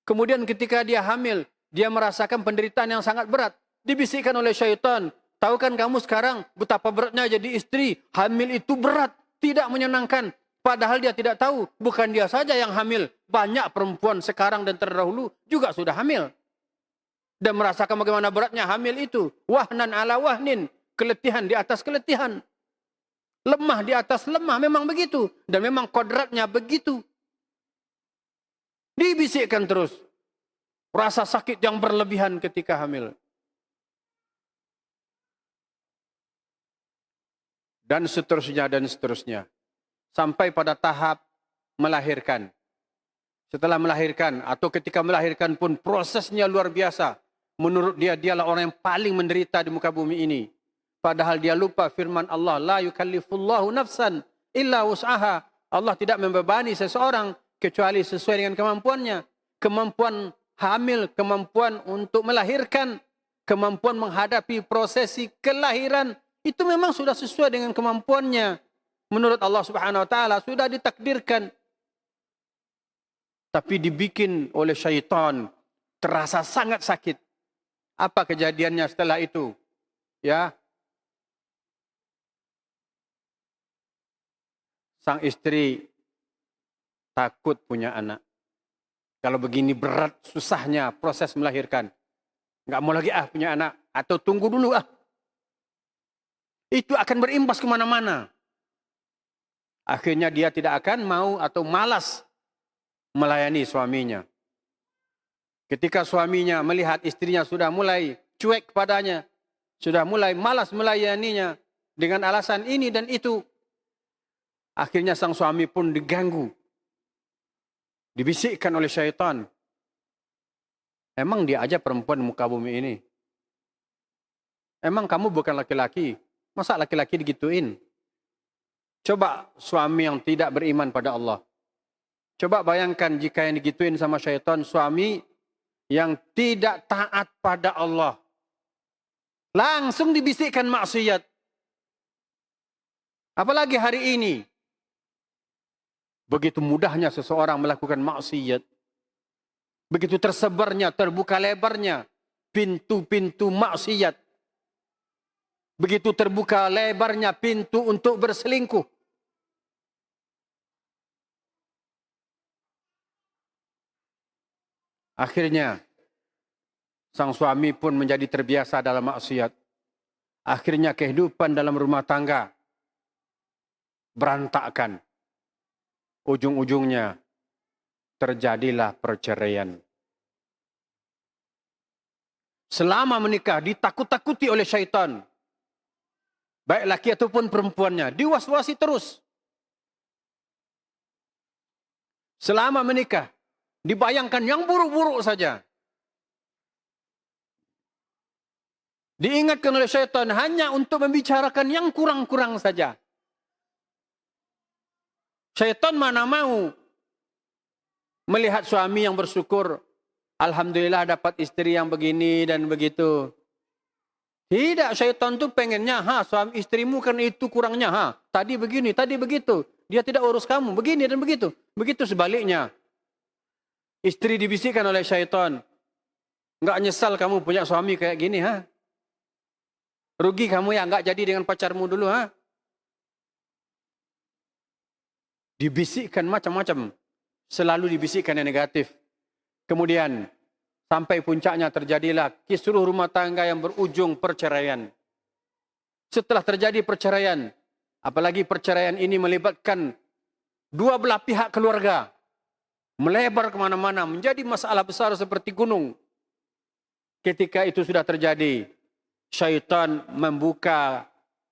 Kemudian ketika dia hamil, dia merasakan penderitaan yang sangat berat. Dibisikkan oleh syaitan. Tahu kan kamu sekarang betapa beratnya jadi istri. Hamil itu berat, tidak menyenangkan. Padahal dia tidak tahu, bukan dia saja yang hamil. Banyak perempuan sekarang dan terdahulu juga sudah hamil. Dan merasakan bagaimana beratnya hamil itu. Wahnan ala wahnin. Keletihan di atas keletihan. Lemah di atas lemah. Memang begitu. Dan memang kodratnya begitu. Dibisikkan terus. Rasa sakit yang berlebihan ketika hamil. Dan seterusnya. Sampai pada tahap melahirkan. Setelah melahirkan atau ketika melahirkan pun prosesnya luar biasa. Menurut dia, dialah orang yang paling menderita di muka bumi ini. Padahal dia lupa firman Allah. La yukallifullahu nafsan illa wus'aha. Allah tidak membebani seseorang kecuali sesuai dengan kemampuannya. Kemampuan hamil, kemampuan untuk melahirkan, kemampuan menghadapi prosesi kelahiran. Itu memang sudah sesuai dengan kemampuannya. Menurut Allah Subhanahu wa taala sudah ditakdirkan. Tapi dibikin oleh syaitan terasa sangat sakit. Apa kejadiannya setelah itu? Ya. Sang istri takut punya anak. Kalau begini berat susahnya proses melahirkan. Enggak mau lagi punya anak atau tunggu dulu Itu akan berimbas kemana-mana. Akhirnya dia tidak akan mau atau malas melayani suaminya. Ketika suaminya melihat istrinya sudah mulai cuek padanya, sudah mulai malas melayaninya dengan alasan ini dan itu, akhirnya sang suami pun diganggu, dibisikkan oleh syaitan. Emang dia aja perempuan muka bumi ini? Emang kamu bukan laki-laki? Masa laki-laki digituin? Coba suami yang tidak beriman pada Allah. Coba bayangkan jika yang digituin sama syaitan suami yang tidak taat pada Allah. Langsung dibisikkan maksiat. Apalagi hari ini. Begitu mudahnya seseorang melakukan maksiat. Begitu tersebarnya, terbuka lebarnya pintu-pintu maksiat. Begitu terbuka lebarnya pintu untuk berselingkuh. Akhirnya sang suami pun menjadi terbiasa dalam maksiat. Akhirnya kehidupan dalam rumah tangga berantakan. Ujung-ujungnya terjadilah perceraian. Selama menikah ditakut-takuti oleh syaitan. Baik laki ataupun perempuannya. Diwas-wasi terus. Selama menikah dibayangkan yang buruk-buruk saja. Diingatkan oleh syaitan hanya untuk membicarakan yang kurang-kurang saja. Syaitan mana mau melihat suami yang bersyukur. Alhamdulillah dapat istri yang begini dan begitu. Tidak, syaitan tu pengennya, suami istrimu kan itu kurangnya, tadi begini, tadi begitu. Dia tidak urus kamu, begini dan begitu. Begitu sebaliknya. Istri dibisikkan oleh syaitan. Enggak nyesal kamu punya suami kayak gini, Rugi kamu ya enggak jadi dengan pacarmu dulu, Dibisikkan macam-macam. Selalu dibisikkan yang negatif. Kemudian sampai puncaknya terjadilah kisruh rumah tangga yang berujung perceraian. Setelah terjadi perceraian, apalagi perceraian ini melibatkan dua belah pihak keluarga, melebar kemana-mana, menjadi masalah besar seperti gunung. Ketika itu sudah terjadi, syaitan membuka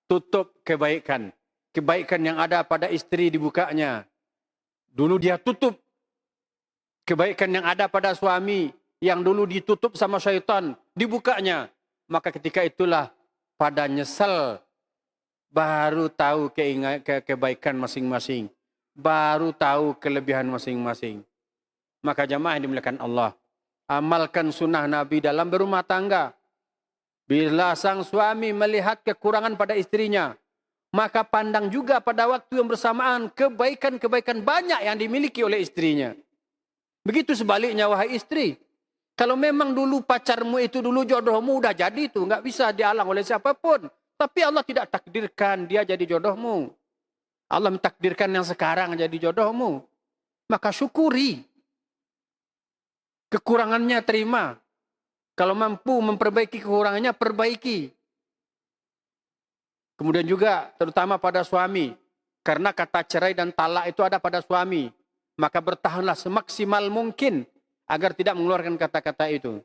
tutup kebaikan. Kebaikan yang ada pada istri dibukanya. Dulu dia tutup. Kebaikan yang ada pada suami yang dulu ditutup sama syaitan dibukanya. Maka ketika itulah pada nyesel baru tahu kebaikan masing-masing. Baru tahu kelebihan masing-masing. Maka jamaah yang dimuliakan Allah, amalkan sunnah Nabi dalam berumah tangga. Bila sang suami melihat kekurangan pada istrinya, maka pandang juga pada waktu yang bersamaan kebaikan-kebaikan banyak yang dimiliki oleh istrinya. Begitu sebaliknya wahai istri. Kalau memang dulu pacarmu itu dulu jodohmu udah jadi itu. Nggak bisa dihalang oleh siapapun. Tapi Allah tidak takdirkan dia jadi jodohmu. Allah mentakdirkan yang sekarang jadi jodohmu. Maka syukuri. Kekurangannya terima. Kalau mampu memperbaiki kekurangannya, perbaiki. Kemudian juga terutama pada suami. Karena kata cerai dan talak itu ada pada suami. Maka bertahanlah semaksimal mungkin agar tidak mengeluarkan kata-kata itu.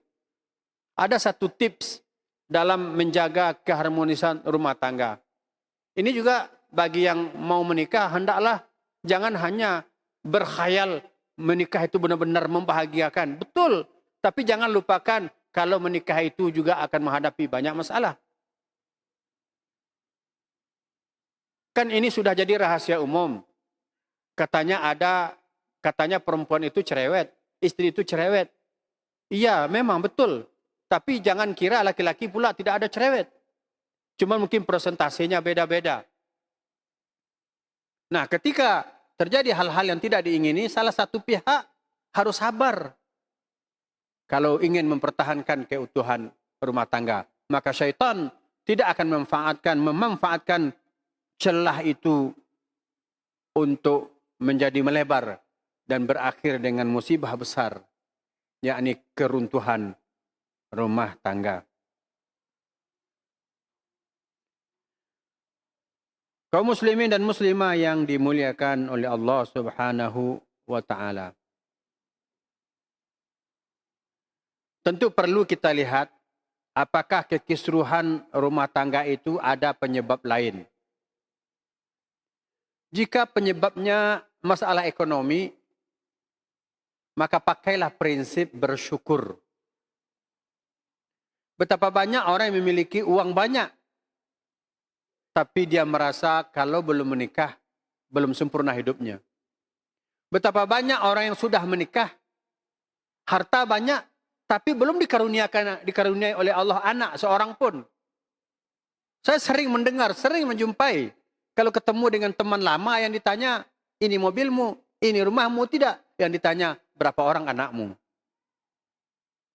Ada satu tips dalam menjaga keharmonisan rumah tangga. Ini juga bagi yang mau menikah, hendaklah jangan hanya berkhayal menikah itu benar-benar membahagiakan. Betul, tapi jangan lupakan kalau menikah itu juga akan menghadapi banyak masalah. Kan ini sudah jadi rahasia umum. Katanya perempuan itu cerewet, istri itu cerewet. Iya, memang betul. Tapi jangan kira laki-laki pula tidak ada cerewet. Cuma mungkin persentasenya beda-beda. Nah, ketika terjadi hal-hal yang tidak diingini, salah satu pihak harus sabar. Kalau ingin mempertahankan keutuhan rumah tangga, maka syaitan tidak akan memanfaatkan celah itu untuk menjadi melebar dan berakhir dengan musibah besar, yakni keruntuhan rumah tangga. Kaum muslimin dan muslimah yang dimuliakan oleh Allah Subhanahu wa taala. Tentu perlu kita lihat apakah kekisruhan rumah tangga itu ada penyebab lain. Jika penyebabnya masalah ekonomi, maka pakailah prinsip bersyukur. Betapa banyak orang yang memiliki uang banyak, tapi dia merasa kalau belum menikah, belum sempurna hidupnya. Betapa banyak orang yang sudah menikah, harta banyak, tapi belum dikaruniai oleh Allah anak seorang pun. Saya sering mendengar, sering menjumpai, kalau ketemu dengan teman lama yang ditanya, ini mobilmu, Ini rumahmu tidak? Yang ditanya, berapa orang anakmu?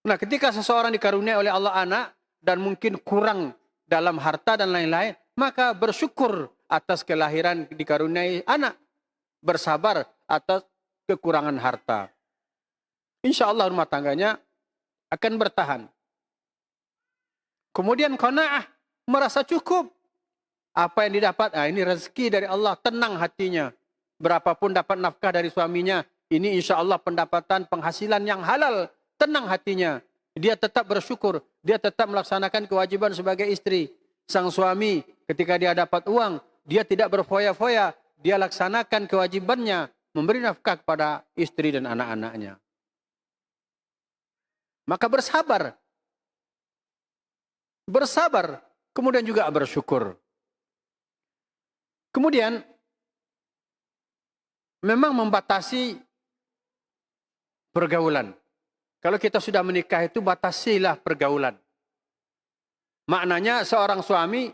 Nah, ketika seseorang dikaruniai oleh Allah anak dan mungkin kurang dalam harta dan lain-lain, maka bersyukur atas kelahiran dikaruniai anak. Bersabar atas kekurangan harta. Insya Allah rumah tangganya akan bertahan. Kemudian qanaah, merasa cukup. Apa yang didapat, ini rezeki dari Allah, tenang hatinya. Berapapun dapat nafkah dari suaminya, ini insya Allah pendapatan penghasilan yang halal. Tenang hatinya. Dia tetap bersyukur. Dia tetap melaksanakan kewajiban sebagai istri. Sang suami ketika dia dapat uang, dia tidak berfoya-foya. Dia laksanakan kewajibannya. Memberi nafkah kepada istri dan anak-anaknya. Maka bersabar. Bersabar. Kemudian juga bersyukur. Kemudian memang membatasi pergaulan. Kalau kita sudah menikah itu batasilah pergaulan. Maknanya seorang suami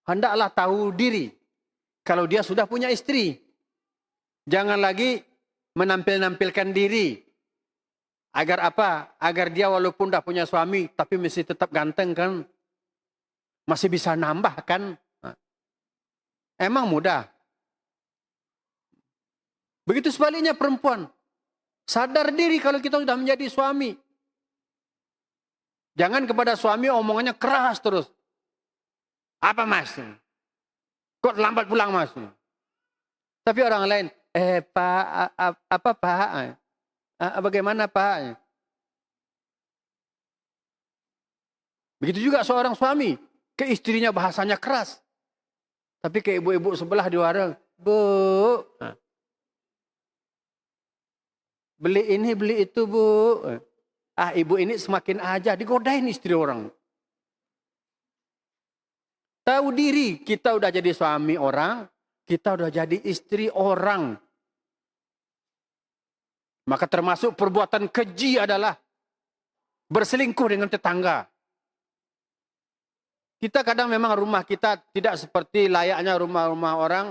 hendaklah tahu diri. Kalau dia sudah punya istri. Jangan lagi menampilkan diri. Agar apa? Agar dia walaupun dah punya suami tapi masih tetap ganteng kan. Masih bisa nambah kan. Emang mudah. Begitu sebaliknya perempuan. Sadar diri kalau kita sudah menjadi suami. Jangan kepada suami omongannya keras terus. Apa mas? Kok lambat pulang mas? Tapi orang lain, pak, apa pak? Bagaimana pak? Begitu juga seorang suami. Ke istrinya bahasanya keras. Tapi ke ibu-ibu sebelah di warung, bu, beli ini, beli itu bu. Ibu ini semakin aja digodain istri orang. Tahu diri, kita udah jadi suami orang, kita udah jadi istri orang. Maka termasuk perbuatan keji adalah berselingkuh dengan tetangga. Kita kadang memang rumah kita tidak seperti layaknya rumah-rumah orang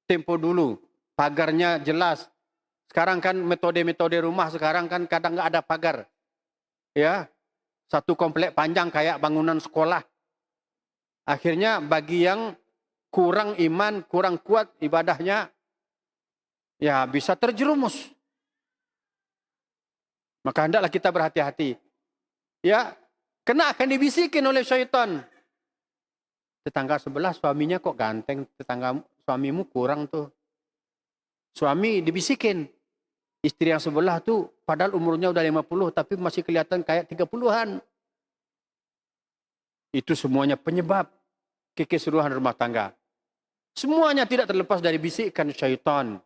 tempo dulu. Pagarnya jelas. Sekarang kan metode-metode rumah sekarang kan kadang nggak ada pagar. Ya, satu komplek panjang kayak bangunan sekolah. Akhirnya bagi yang kurang iman, kurang kuat ibadahnya, ya bisa terjerumus. Maka hendaklah kita berhati-hati. Ya, kena akan dibisikin oleh syaitan. Tetangga sebelah suaminya kok ganteng, tetangga suamimu kurang tuh. Suami dibisikin. Istri yang sebelah tuh padahal umurnya udah 50 tapi masih kelihatan kayak 30-an. Itu semuanya penyebab kekisruhan rumah tangga. Semuanya tidak terlepas dari bisikan syaitan.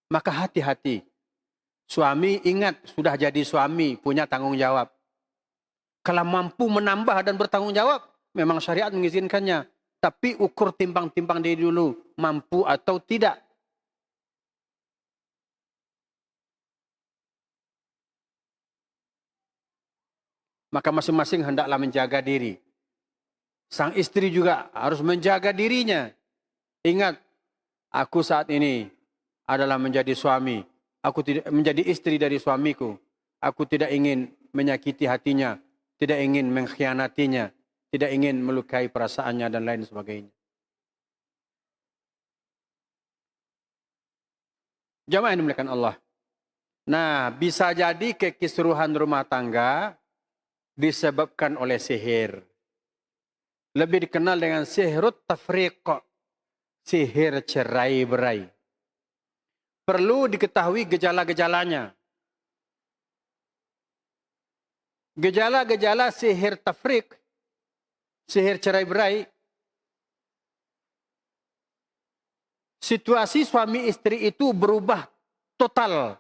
Maka hati-hati. Suami ingat sudah jadi suami, punya tanggung jawab. Kalau mampu menambah dan bertanggung jawab, memang syariat mengizinkannya. Tapi ukur timbang-timbang dari dulu, mampu atau tidak. Maka masing-masing hendaklah menjaga diri. Sang istri juga harus menjaga dirinya. Ingat, aku saat ini adalah menjadi suami. Aku tidak menjadi istri dari suamiku. Aku tidak ingin menyakiti hatinya. Tidak ingin mengkhianatinya. Tidak ingin melukai perasaannya dan lain sebagainya. Jamaah yang dimuliakan Allah. Nah, bisa jadi kekisruhan rumah tangga disebabkan oleh sihir. Lebih dikenal dengan sihirut tafriq. Sihir cerai-berai. Perlu diketahui gejala-gejalanya. Gejala-gejala sihir tafriq, sihir cerai-berai. Situasi suami istri itu berubah total.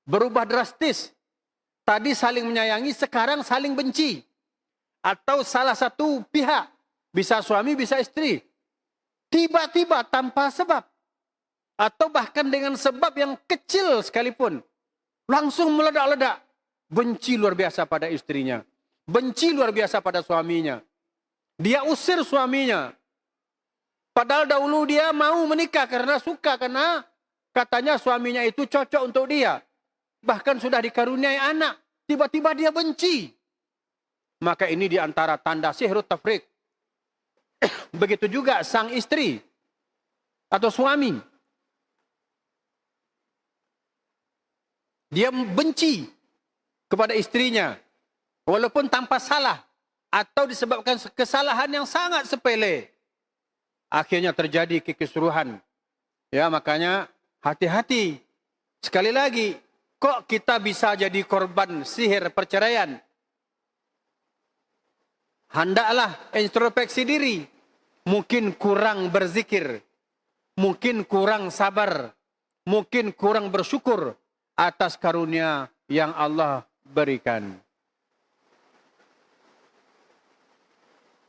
Berubah drastis. Tadi saling menyayangi, sekarang saling benci. Atau salah satu pihak, bisa suami, bisa istri. Tiba-tiba tanpa sebab. Atau bahkan dengan sebab yang kecil sekalipun. Langsung meledak-ledak. Benci luar biasa pada istrinya. Benci luar biasa pada suaminya. Dia usir suaminya. Padahal dahulu dia mau menikah karena suka, karena katanya suaminya itu cocok untuk dia. Bahkan sudah dikaruniai anak, tiba-tiba dia benci. Maka ini diantara tanda sihrut tafriq. Begitu juga sang istri atau suami. Dia benci kepada istrinya, walaupun tanpa salah, atau disebabkan kesalahan yang sangat sepele. Akhirnya terjadi kekisruhan. Ya, makanya hati-hati. Sekali lagi, kok kita bisa jadi korban sihir perceraian? Hendaklah introspeksi diri. Mungkin kurang berzikir, mungkin kurang sabar, mungkin kurang bersyukur atas karunia yang Allah berikan.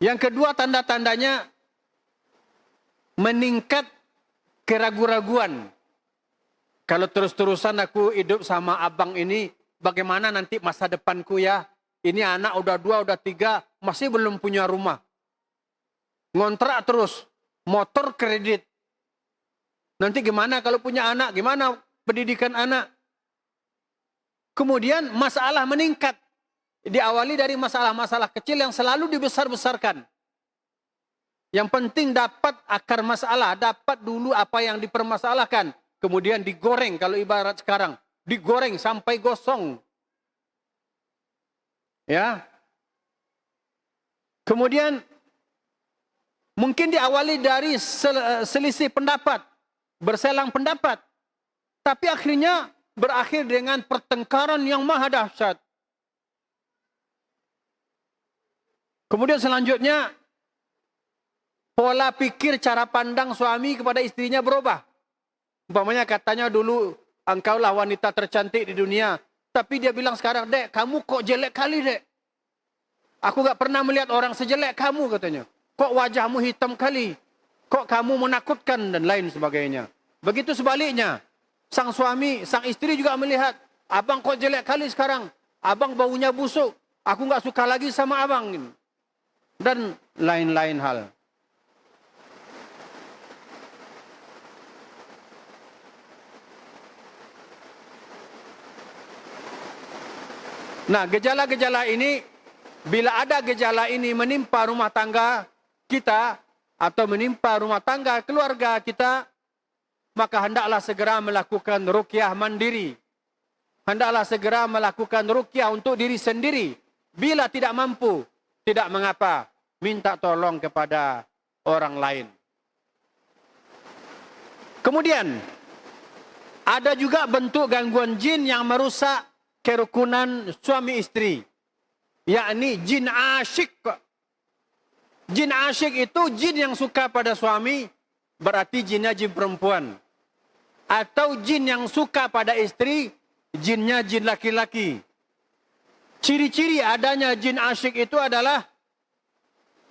Yang kedua tanda-tandanya, meningkat keraguan-raguan. Kalau terus-terusan aku hidup sama abang ini, bagaimana nanti masa depanku ya? Ini anak udah 2, udah 3, masih belum punya rumah. Ngontrak terus, motor kredit. Nanti gimana kalau punya anak? Gimana pendidikan anak? Kemudian masalah meningkat. Diawali dari masalah-masalah kecil yang selalu dibesar-besarkan. Yang penting dapat akar masalah, dapat dulu apa yang dipermasalahkan. Kemudian digoreng, kalau ibarat sekarang. Digoreng sampai gosong. Ya. Kemudian mungkin diawali dari selisih pendapat, berselang pendapat. Tapi akhirnya berakhir dengan pertengkaran yang maha dahsyat. Kemudian selanjutnya, pola pikir, cara pandang suami kepada istrinya berubah. Umpamanya katanya dulu, engkaulah wanita tercantik di dunia. Tapi dia bilang sekarang, dek, kamu kok jelek kali, dek. Aku gak pernah melihat orang sejelek kamu, katanya. Kok wajahmu hitam kali? Kok kamu menakutkan, dan lain sebagainya. Begitu sebaliknya, sang suami, sang istri juga melihat, abang kok jelek kali sekarang. Abang baunya busuk. Aku gak suka lagi sama abang. Dan lain-lain hal. Nah, gejala-gejala ini, bila ada gejala ini menimpa rumah tangga kita, atau menimpa rumah tangga keluarga kita, maka hendaklah segera melakukan ruqyah mandiri. Hendaklah segera melakukan ruqyah untuk diri sendiri. Bila tidak mampu, tidak mengapa, minta tolong kepada orang lain. Kemudian, ada juga bentuk gangguan jin yang merusak kerukunan suami istri. Yakni jin asyik. Jin asyik itu jin yang suka pada suami, berarti jinnya jin perempuan. Atau jin yang suka pada istri, jinnya jin laki-laki. Ciri-ciri adanya jin asyik itu adalah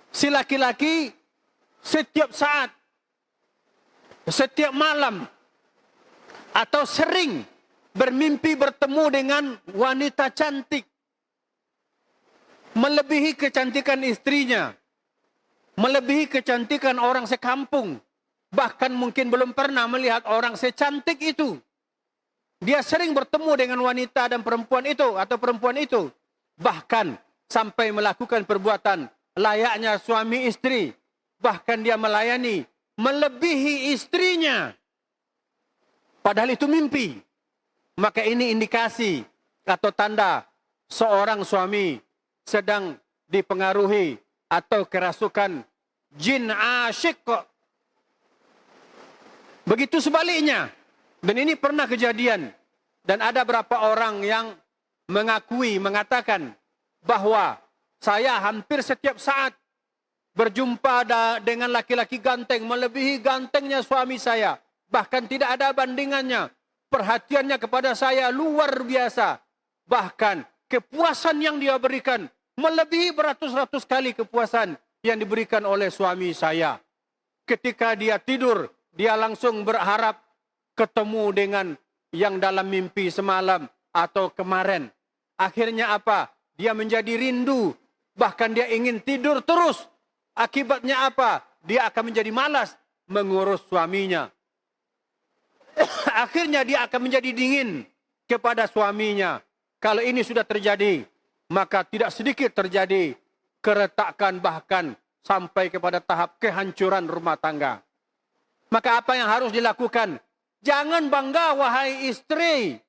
si laki-laki setiap saat, setiap malam, atau sering bermimpi bertemu dengan wanita cantik, melebihi kecantikan istrinya, melebihi kecantikan orang sekampung, bahkan mungkin belum pernah melihat orang secantik itu. Dia sering bertemu dengan wanita dan perempuan itu, atau perempuan itu, bahkan sampai melakukan perbuatan layaknya suami istri, bahkan dia melayani, melebihi istrinya, padahal itu mimpi. Maka ini indikasi atau tanda seorang suami sedang dipengaruhi atau kerasukan jin asyik kok. Begitu sebaliknya. Dan ini pernah kejadian. Dan ada berapa orang yang mengakui, mengatakan bahwa saya hampir setiap saat berjumpa dengan laki-laki ganteng, melebihi gantengnya suami saya. Bahkan tidak ada bandingannya. Perhatiannya kepada saya luar biasa. Bahkan kepuasan yang dia berikan melebihi beratus-ratus kali kepuasan yang diberikan oleh suami saya. Ketika dia tidur, dia langsung berharap ketemu dengan yang dalam mimpi semalam atau kemarin. Akhirnya apa? Dia menjadi rindu. Bahkan dia ingin tidur terus. Akibatnya apa? Dia akan menjadi malas. mengurus suaminya. Akhirnya dia akan menjadi dingin kepada suaminya. Kalau ini sudah terjadi, maka tidak sedikit terjadi keretakan bahkan sampai kepada tahap kehancuran rumah tangga. Maka apa yang harus dilakukan? Jangan bangga wahai istri.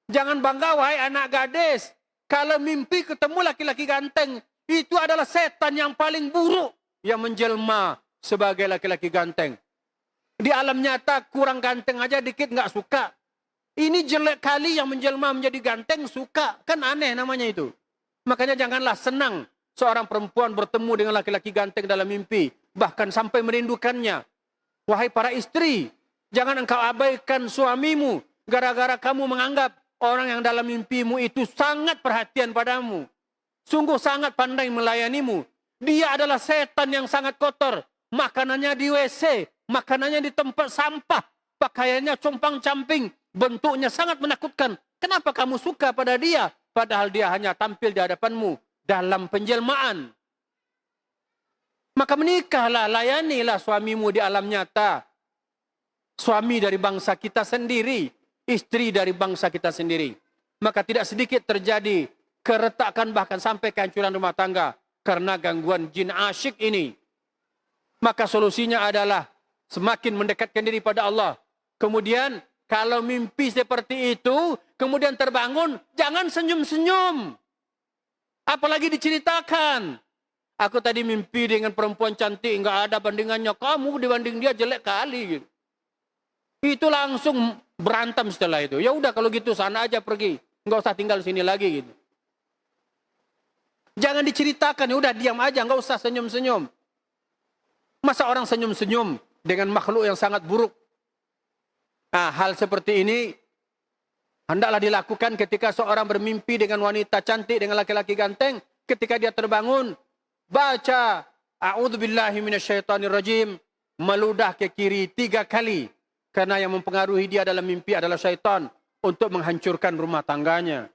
Jangan bangga wahai anak gadis. Kalau mimpi ketemu laki-laki ganteng, itu adalah setan yang paling buruk yang menjelma sebagai laki-laki ganteng. Di alam nyata kurang ganteng aja dikit nggak suka. Ini jelek kali yang menjelma menjadi ganteng suka. Kan aneh namanya itu. Makanya janganlah senang seorang perempuan bertemu dengan laki-laki ganteng dalam mimpi. Bahkan sampai merindukannya. Wahai para istri, jangan engkau abaikan suamimu gara-gara kamu menganggap orang yang dalam mimpimu itu sangat perhatian padamu. Sungguh sangat pandai melayanimu. Dia adalah setan yang sangat kotor. Makanannya di WC, makanannya di tempat sampah, pakaiannya compang-camping, bentuknya sangat menakutkan. Kenapa kamu suka pada dia? Padahal dia hanya tampil di hadapanmu dalam penjelmaan. Maka menikahlah, layanilah suamimu di alam nyata. Suami dari bangsa kita sendiri, istri dari bangsa kita sendiri. Maka tidak sedikit terjadi keretakan bahkan sampai kehancuran rumah tangga karena gangguan jin asyik ini. Maka solusinya adalah semakin mendekatkan diri pada Allah. Kemudian kalau mimpi seperti itu, kemudian terbangun, jangan senyum-senyum. Apalagi diceritakan. Aku tadi mimpi dengan perempuan cantik, enggak ada bandingannya. Kamu dibanding dia jelek kali. Gitu. Itu langsung berantem setelah itu. Ya udah kalau gitu sana aja pergi. Enggak usah tinggal sini lagi gitu. Jangan diceritakan, ya udah diam aja, enggak usah senyum-senyum. Masa orang senyum-senyum dengan makhluk yang sangat buruk? Nah, hal seperti ini hendaklah dilakukan ketika seorang bermimpi dengan wanita cantik, dengan laki-laki ganteng. Ketika dia terbangun, baca a'udzubillahi minasyaitonirrajim, meludah ke kiri 3 kali. Karena yang mempengaruhi dia dalam mimpi adalah syaitan untuk menghancurkan rumah tangganya.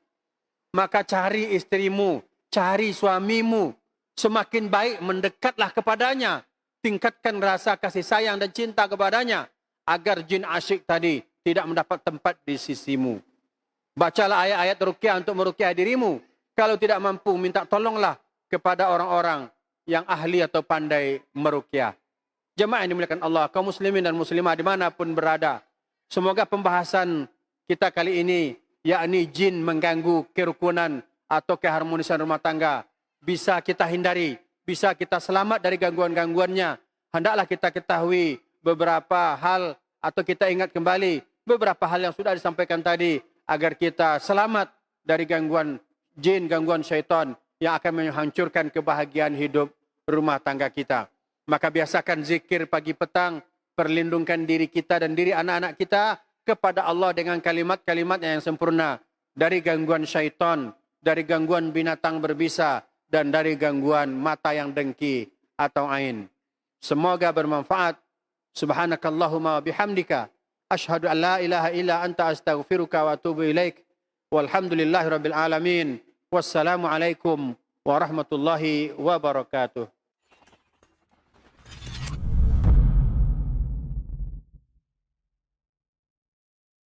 Maka cari istrimu, cari suamimu. Semakin baik mendekatlah kepadanya. Tingkatkan rasa kasih sayang dan cinta kepadanya. Agar jin asyik tadi tidak mendapat tempat di sisimu. Bacalah ayat-ayat ruqyah untuk meruqyah dirimu. Kalau tidak mampu, minta tolonglah kepada orang-orang yang ahli atau pandai meruqyah. Jemaah yang dimuliakan Allah, kaum muslimin dan muslimah dimanapun berada. Semoga pembahasan kita kali ini, yakni jin mengganggu kerukunan atau keharmonisan rumah tangga, bisa kita hindari, bisa kita selamat dari gangguan-gangguannya. Hendaklah kita ketahui beberapa hal atau kita ingat kembali beberapa hal yang sudah disampaikan tadi agar kita selamat dari gangguan jin, gangguan syaitan yang akan menghancurkan kebahagiaan hidup rumah tangga kita. Maka biasakan zikir pagi petang, perlindungkan diri kita dan diri anak-anak kita kepada Allah dengan kalimat-kalimat yang sempurna dari gangguan syaitan, dari gangguan binatang berbisa dan dari gangguan mata yang dengki atau ain. Semoga bermanfaat. Subhanakallahumma wa bihamdika asyhadu an la ilaha illa anta astaghfiruka wa atubu ilaik. Walhamdulillahirabbil alamin. Wassalamualaikum warahmatullahi wabarakatuh.